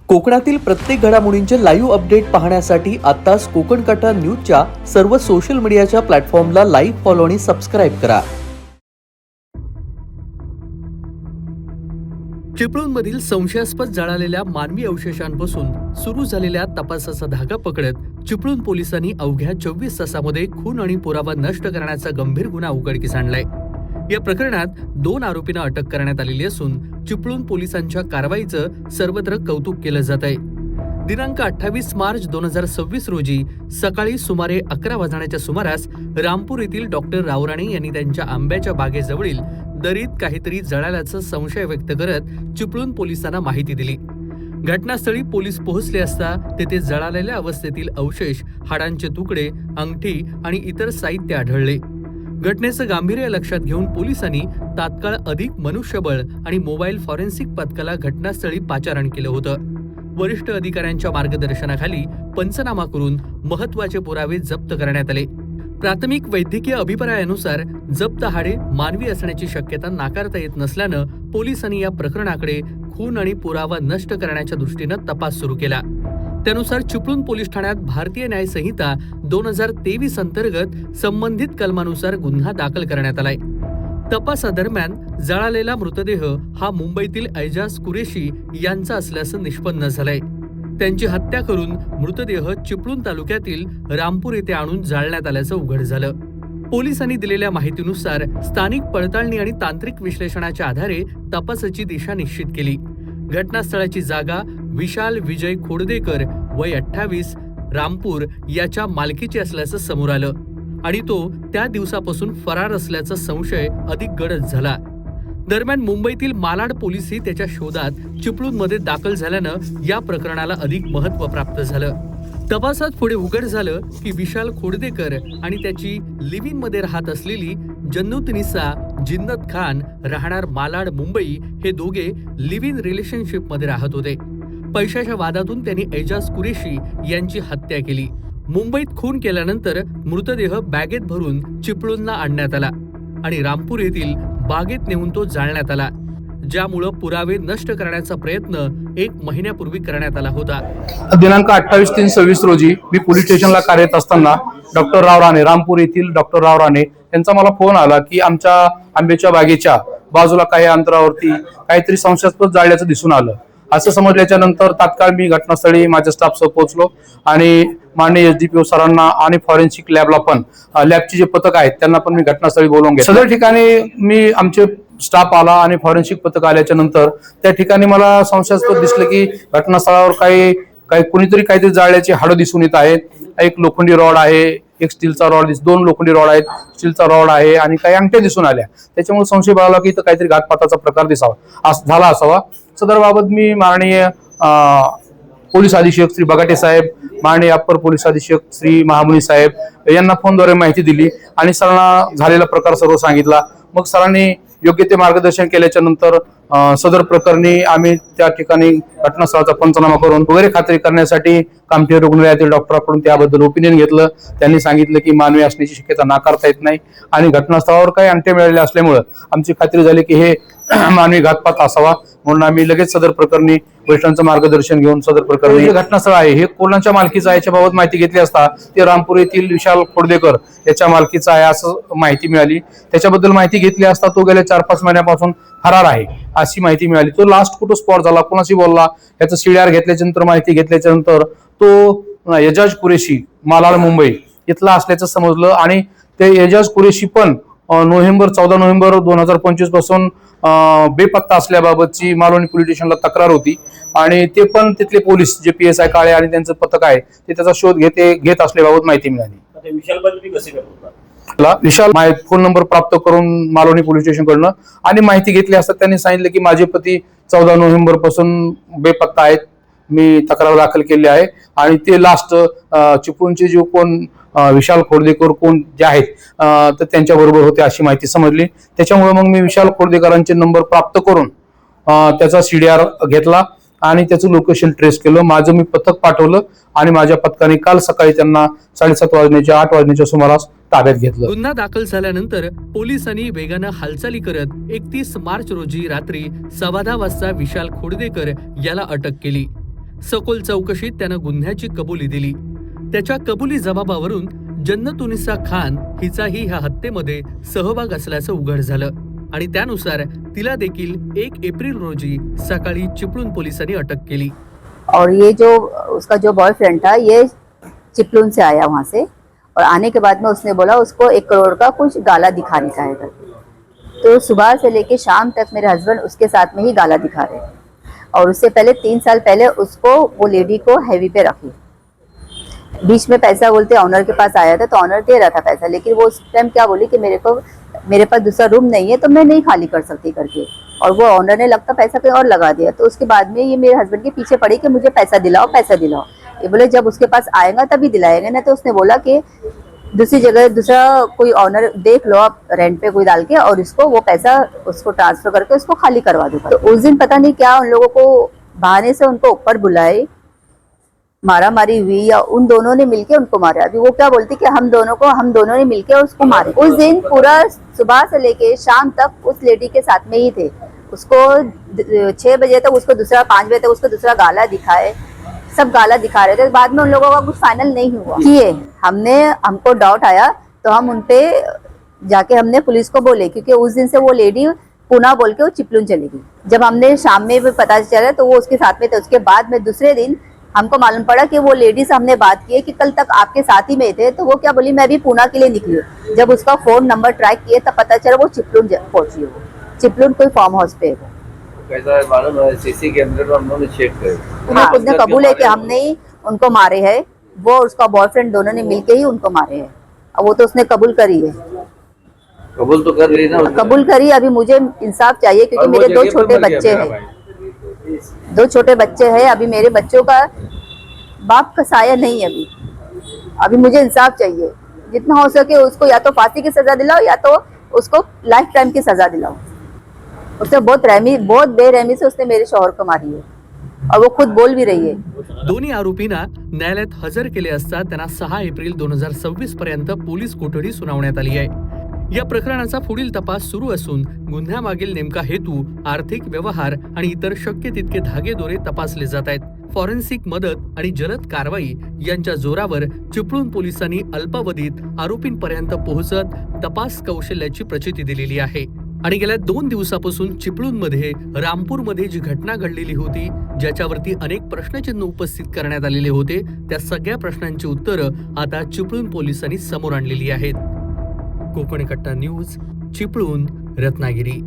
कोकणातील प्रत्येक घडामोडींचे लाईव्ह अपडेट पाहण्यासाठी आताच कोकण कटा न्यूजच्या सर्व सोशल मीडियाच्या प्लॅटफॉर्मला लाईक, फॉलो आणि सबस्क्राईब करा. चिपळूणमधील संशयास्पद जळालेल्या मानवी अवशेषांपासून सुरू झालेल्या तपासाचा धागा पकडत चिपळूण पोलिसांनी अवघ्या 24 तासामध्ये खून आणि पुरावा नष्ट करण्याचा गंभीर गुन्हा उघडकीस आणलाय. या प्रकरणात 2 आरोपींना अटक करण्यात आलेली असून चिपळूण पोलिसांच्या कारवाईचं सर्वत्र कौतुक केलं जात आहे. दिनांक 28 मार्च 2026 रोजी सकाळी सुमारे 11 वाजण्याच्या सुमारास रामपूर येथील डॉक्टर रावराणे यांनी त्यांच्या आंब्याच्या बागेजवळील दरीत काहीतरी जळाल्याचा संशय व्यक्त करत चिपळूण पोलिसांना माहिती दिली. घटनास्थळी पोलीस पोहोचले असता तेथे जळालेल्या अवस्थेतील अवशेष, हाडांचे तुकडे, अंगठी आणि इतर साहित्य आढळले. घटनेचं गांभीर्य लक्षात घेऊन पोलिसांनी तात्काळ अधिक मनुष्यबळ आणि मोबाईल फॉरेन्सिक पथकाला घटनास्थळी पाचारण केलं होतं. वरिष्ठ अधिकाऱ्यांच्या मार्गदर्शनाखाली पंचनामा करून महत्त्वाचे पुरावे जप्त करण्यात आले. प्राथमिक वैद्यकीय अभिप्रायानुसार जप्त हाडे मानवी असण्याची शक्यता नाकारता येत नसल्यानं पोलिसांनी या प्रकरणाकडे खून आणि पुरावा नष्ट करण्याच्या दृष्टीनं तपास सुरू केला. त्यानुसार चिपळूण पोलीस ठाण्यात भारतीय न्याय संहिता 2023 अंतर्गत संबंधित कलमानुसार गुन्हा दाखल करण्यात आलाय. तपासादरम्यान जळालेला मृतदेह हा मुंबईतील ऐजाज कुरेशी यांचा असल्याचं निष्पन्न झालंय. त्यांची हत्या करून मृतदेह चिपळूण तालुक्यातील रामपूर येथे आणून जाळण्यात आल्याचं उघड झालं. पोलिसांनी दिलेल्या माहितीनुसार स्थानिक पडताळणी आणि तांत्रिक विश्लेषणाच्या आधारे तपासाची दिशा निश्चित केली. घटनास्थळाची जागा विशाल विजय खोडदेकर वय 28 रामपूर याच्या मालकीची असल्याचं समोर आलं आणि तो त्या दिवसापासून फरार असल्याचा संशय अधिक गडद झाला. दरम्यान मुंबईतील मालाड पोलीसही त्याच्या शोधात चिपळूणमध्ये दाखल झाल्यानं या प्रकरणाला अधिक महत्त्व प्राप्त झालं. तपासात पुढे उघड झालं की विशाल खोडदेकर आणि त्याची लिव्ह इन मध्ये राहत असलेली जन्नुतनिसा जिन्नत खान राहणार मालाड मुंबई हे दोघे लिव्ह इन रिलेशनशिपमध्ये राहत होते. पैशाच्या वादातून त्यांनी ऐजाज कुरेशी यांची हत्या केली. मुंबईत खून केल्यानंतर मृतदेह बॅगेत भरून चिपळूणला आणण्यात आला आणि रामपूर येथील बागेत नेऊन तो जाळण्यात आला, ज्यामुळे पुरावे नष्ट करण्याचा प्रयत्न 1 महिन्यापूर्वी करण्यात आला होता. दिनांक 28/3/26 रोजी मी पोलीस स्टेशनला कार्यरत असताना डॉक्टर रावराणे, रामपूर येथील डॉक्टर रावराणे यांचा मला फोन आला की आमच्या आंब्याच्या बागेच्या बाजूला काही अंतरावरती काहीतरी संशयास्पद जाळल्याचं दिसून आलं. असं समजल्याच्या नंतर तात्काळ मी घटनास्थळी माझ्या स्टाफसह पोहोचलो आणि माननीय SDPO सरांना आणि फॉरेन्सिक लॅबला पण लॅबचे जे पथक आहेत त्यांना पण मी घटनास्थळी बोलवून घेतलं. सदर ठिकाणी मी आमचे स्टाफ आला आणि फॉरेन्सिक पथक आल्याच्या नंतर त्या ठिकाणी मला संशयास्पद दिसलं की घटनास्थळावर काही कुणीतरी काहीतरी जाळल्याची हाडं दिसून येत आहेत. एक लोखंडी रॉड आहे, एक स्टीलचा रॉड 2 लोखंडी रॉड आहेत, स्टीलचा रॉड आहे आणि काही अंगठ्या दिसून आल्या. त्याच्यामुळे संशय बळावला की इथं काहीतरी घातपाताचा प्रकार झाला असावा. सदर बाबत मी माननीय पोलीस अधीक्षक श्री बगाटे साहेब, माननीय अप्पर पोलीस अधीक्षक श्री महामुनी साहेब यांना फोनद्वारे माहिती दिली आणि सरांना झालेला प्रकार सर्व सांगितला. मग सरांनी योग्य ते मार्गदर्शन केल्याच्या नंतर सदर प्रकरणी आम्ही त्या ठिकाणी घटनास्थळाचा पंचनामा करून वगैरे खात्री करण्यासाठी कामठी रुग्णालयातील डॉक्टरांकडून त्याबद्दल ओपिनियन घेतलं. त्यांनी सांगितलं की मानवी असण्याची शक्यता नाकारता येत नाही आणि घटनास्थळावर काही अंगठे मिळाले असल्यामुळे आमची खात्री झाली की हे मानवी घातपात असावा. म्हणून आम्ही लगेच सदर प्रकरणी वरिष्ठांचं मार्गदर्शन घेऊन सदर प्रकरणी जे घटनास्थळ आहे हे कोणाच्या मालकीचं आहे याच्याबाबत माहिती घेतली असता ते रामपूर येथील विशाल खोडदेकर याच्या मालकीचं आहे असं माहिती मिळाली. त्याच्याबद्दल माहिती घेतली असता तो गेल्या 4-5 महिन्यापासून फरार आहे अशी माहिती मिळाली. तो लास्ट कुठं स्पॉट झाला, कोणाशी बोलला याचं CDR घेतल्याच्या नंतर माहिती घेतल्याच्या नंतर तो ऐजाज कुरेशी मालाड मुंबई इथला असल्याचं समजलं आणि ते ऐजाज कुरेशी पण 14 नोव्हेंबर 2025 पासून बेपत्ता असल्याबाबतची मालवणी पोलीस स्टेशनला तक्रार होती आणि ते पण तिथले पोलीस जे PSI काळे आणि त्यांचं पथक आहे ते त्याचा शोध घेत असल्याबाबत माहिती मिळाली. विशाल फोन नंबर प्राप्त करून मालवणी पोलीस स्टेशन कडनं आणि माहिती घेतली असता त्यांनी सांगितलं की माझे पती 14 नोव्हेंबर पासून बेपत्ता आहेत, मी तक्रार दाखल केली आहे आणि ते लास्ट चिपळूणचे जे कोण विशाल खोडदेकर कोण जे आहेत तर त्यांच्या बरोबर होते अशी माहिती समजली. त्याच्यामुळे मग मी विशाल खोडदेकरांचे नंबर प्राप्त करून त्याचा CDR घेतला आणि त्याचं लोकेशन ट्रेस केलं. माझं मी पथक पाठवलं आणि माझ्या पथकाने काल सकाळी त्यांना 7:30 8 वाजण्याच्या सुमारास ताब्यात घेतलं. गुन्हा दाखल झाल्यानंतर पोलिसांनी वेगानं हालचाली करत 31 मार्च रोजी रात्री 10:15 वाजता विशाल खोडदेकर याला अटक केली. सखोल चौकशीत त्यानं गुन्ह्याची कबुली दिली. त्याच्या कबुली जबाबावरून जन्नतुनिसा खान हिचाही ह्या हत्येमध्ये सहभाग असल्याचं उघड झालं आणि त्यानुसार तिला देखील 1 एप्रिल रोजी सकाळी चिपळूण पोलिसांनी अटक केली. और ये जो उसका जो बॉयफ्रेंड था ये चिपलून से आया वहाँ से, और आने के बाद में उसने बोला उसको 1 करोड़ का कुछ गाला दिखाने का है करके। तो सुबह से लेके शाम तक मेरे हस्बैंड उसके साथ में ही गाला दिखा रहे हैं, और उससे पहले 3 साल पहले उसको वो लेडी को हैवी पे रखी। बीच में पैसा बोलते ऑनर के पास आया था, तो ऑनर दे रहा था पैसा, लेकिन वो उस टाइम क्या बोली कि मेरे पास दूसरा रूम नहीं है तो मैं नहीं खाली कर सकती करके, और वो ऑनर ने लगता पैसा कहीं और लगा दिया। तो उसके बाद में ये मेरे हस्बैंड के पीछे पड़ी कि मुझे पैसा दिलाओ पैसा दिलाओ। ये बोले जब उसके पास आएगा तभी दिलाएंगे, ना तो उसने बोला कि दूसरी जगह दूसरा कोई ऑनर देख लो आप रेंट पे कोई डाल के, और इसको वो पैसा उसको ट्रांसफर करके उसको खाली करवा दो। तो उस दिन पता नहीं क्या उन लोगों को बहाने से उनको ऊपर बुलाए, मारा मारी हुई, या उन दोनों ने मिलके उनको मारा। अभी वो क्या बोलती कि हम दोनों ने मिलके उसको मारे। उस दिन पूरा सुबह से लेके शाम तक उस लेडी के साथ में ही थे। उसको 6 बजे तक उसको दूसरा, 5 बजे तक उसको दूसरा गाला दिखाए, सब गाला दिखा रहे थे। बाद में उन लोगों का कुछ फाइनल नहीं हुआ किए। हमको डाउट आया तो हम उनपे जाके हमने पुलिस को बोले, क्योंकि उस दिन से वो लेडी पूना बोल के वो चिपलून चली गई। जब हमने शाम में भी पता चला तो वो उसके साथ में थे। उसके बाद में दूसरे दिन हमको मालूम पड़ा कि वो लेडी से हमने बात की है कि कल तक आपके साथ ही में थे, तो वो क्या बोली मैं भी पूना के लिए निकली हूँ। जब उसका फोन नंबर ट्रैक किए तब पता चला वो चिपलून पहुंची हो, चिपलून कोई फार्म हाउस पे है। कैसा है मालूम है, सीसी कैमरे में हम लोग ने चेक करे। उन्हें खुद ने कबूल है कि हमने ही उनको मारे हैं, वो और उसका बॉयफ्रेंड दोनों ने मिलके ही उनको मारे हैं। अब वो तो उसने कबूल करी है, कबूल तो कर ली ना उसने। कबूल करी। अभी मुझे इंसाफ चाहिए, क्योंकि मेरे 2 छोटे बच्चे हैं, 2 छोटे बच्चे हैं। अभी मेरे बच्चों का बाप का साया नहीं है। अभी मुझे इंसाफ चाहिए, जितना हो सके उसको या तो फांसी की सजा दिलाओ या तो उसको लाइफ टाइम की सजा दिलाओ। उसने बहुत बेरहमी से उसने मेरे शौहर को मारी है, और वो खुद बोल भी रही है। दोन्ही आरोपींना न्यायालयात हजर केले असता त्यांना 6 एप्रिल 2026 पर्यंत पोलीस कोठडी सुनावण्यात आली आहे. या प्रकरणाचा पुढील तपास सुरू असून गुन्ह्यामागील नेमका हेतू, आर्थिक व्यवहार आणि इतर शक्य तितके धागेदोरे तपासले जात आहेत. फॉरेन्सिक मदत आणि जलद कारवाई यांच्या जोरावर चिपळूण पोलिसांनी अल्पावधीत आरोपींपर्यंत पोहोचत तपास कौशल्याची प्रचिती दिलेली आहे. आणि गेल्या 2 दिवसापासून चिपळूणमध्ये रामपूरमध्ये जी घटना घडलेली होती, ज्याच्यावरती अनेक प्रश्नचिन्ह उपस्थित करण्यात आलेले होते, त्या सगळ्या प्रश्नांची उत्तरं आता चिपळूण पोलिसांनी समोर आणलेली आहेत. कोकण कट्टा न्यूज, चिपळूण, रत्नागिरी.